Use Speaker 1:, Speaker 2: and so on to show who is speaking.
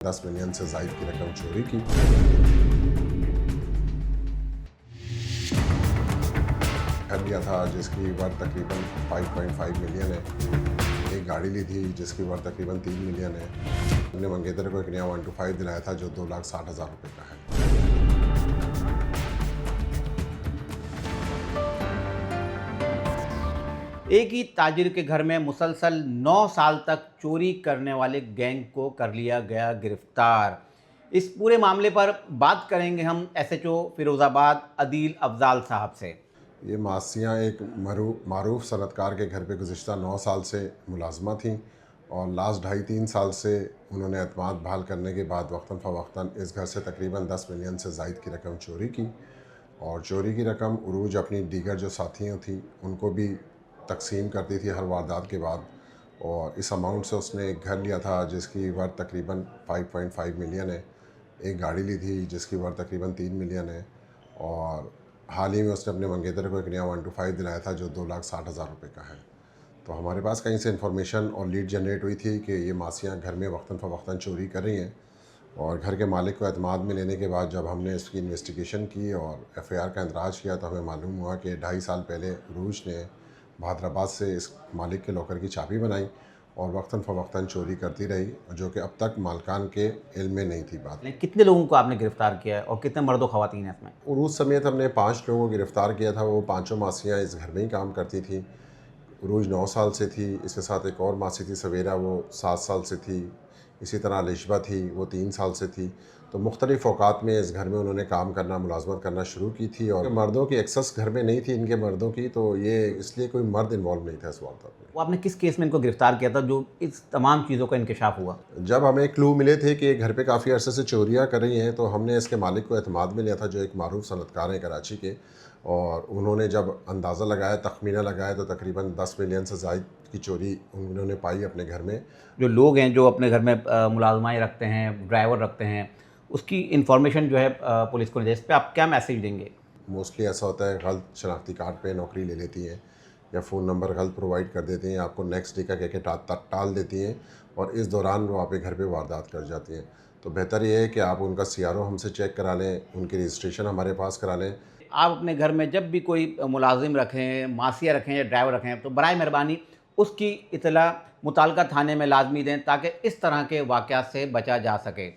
Speaker 1: 10 million से ज़ायद की रकम चोरी की। घर लिया था जिसकी वर्थ तकरीबन 5.5 मिलियन है। एक गाड़ी ली थी जिसकी वर्थ तकरीबन 3 मिलियन है। हमने मंगेतर को एक नया 125 दिलाया था जो 2,60,000 रुपये का है।
Speaker 2: एक ही ताजिर के घर में मुसलसल 9 साल तक चोरी करने वाले गैंग को कर लिया गया गिरफ्तार। इस पूरे मामले पर बात करेंगे हम एसएचओ फिरोज़ाबाद अदील अफजाल साहब से।
Speaker 1: ये मासियाँ एक मारूफ सनतकार के घर पे गुज़िश्ता 9 साल से मुलाजमा थीं और लास्ट 2.5-3 साल से उन्होंने एतमाद बहाल करने के बाद वक्तन फ़वक्तन इस घर से तकरीबन 10 मिलियन से ज़ायद की रकम चोरी की। और चोरी की रकम उरूज अपनी दीगर जो साथियों थी उनको भी तकसीम करती थी हर वारदात के बाद। और इस अमाउंट से उसने एक घर लिया था जिसकी वर्थ तकरीबन 5.5 मिलियन है। एक गाड़ी ली थी जिसकी वर्थ तकरीबन 3 मिलियन है। और हाल ही में उसने अपने मंगेतर को एक नया 125 दिलाया था जो 2,60,000 रुपये का है। तो हमारे पास कहीं से इन्फॉर्मेशन और लीड जनरेट हुई थी कि ये मासियाँ घर में वक्तन फ़वक्तन चोरी कर रही हैं। और घर के मालिक को एतमाद में लेने के बाद जब हमने इसकी इन्वेस्टिगेशन की और एफआईआर का इंदराज किया तो हमें मालूम हुआ कि 2.5 साल पहले उरूज ने बहादुराबाद से इस मालिक के लॉकर की चाबी बनाई और वक्तन फ़वक्तन चोरी करती रही, जो कि अब तक मालकान के इल्म में नहीं थी बात।
Speaker 2: लेकिन कितने लोगों को आपने गिरफ्तार किया है और कितने मर्द व ख़वातीन हैं इसमें?
Speaker 1: उरूज समेत हमने 5 लोगों को गिरफ़्तार किया था। वो पाँचों मासियाँ इस घर में ही काम करती थी। उरूज 9 साल से थी, इसके साथ एक और मासी थी सवेरा, वो 7 साल से थी। इसी तरह अलिशबा थी, वो 3 साल से थी। तो मुख्तलिफ़ औक़ात में इस घर में उन्होंने काम करना, मुलाज़मत करना शुरू की थी। और मर्दों की एक्सेस घर में नहीं थी इनके मर्दों की, तो ये इसलिए कोई मर्द इन्वॉल्व नहीं था इस वारदात में।
Speaker 2: वो आपने किस केस में इनको गिरफ्तार किया था जो इस तमाम चीज़ों का इंकशाफ हुआ?
Speaker 1: जब हमें क्लू मिले थे कि ये घर पे काफ़ी अरसे से चोरियाँ कर रही हैं, तो हमने इसके मालिक को एतमाद में लिया था, जो एक मारूफ सनतकार हैं कराची के। और उन्होंने जब अंदाज़ा लगाया, तखमीना लगाया, तो तकरीबन 10 मिलियन से ज़ायद की चोरी उन्होंने पाई अपने घर में।
Speaker 2: जो लोग हैं जो अपने घर में मुलाजमाएँ रखते हैं, ड्राइवर रखते हैं, उसकी इन्फॉर्मेशन जो है पुलिस को नहीं दे, इस पे आप क्या मैसेज देंगे?
Speaker 1: मोस्टली ऐसा होता है, गलत शनाख्ती कार्ड पे नौकरी ले लेती हैं या फ़ोन नंबर गलत प्रोवाइड कर देती हैं, आपको नेक्स्ट डे का कह के टाल देती हैं और इस दौरान वो आपके घर पे वारदात कर जाती हैं। तो बेहतर ये है कि आप उनका सीआरओ हमसे चेक करा लें, उनकी रजिस्ट्रेशन हमारे पास करा लें।
Speaker 2: आप अपने घर में जब भी कोई मुलाजिम रखें, मासिया रखें या ड्राइवर रखें, तो बराए मेहरबानी उसकी इत्तला मुताल्लिका थाने में लाजमी दें ताकि इस तरह के वाक़यात से बचा जा सके।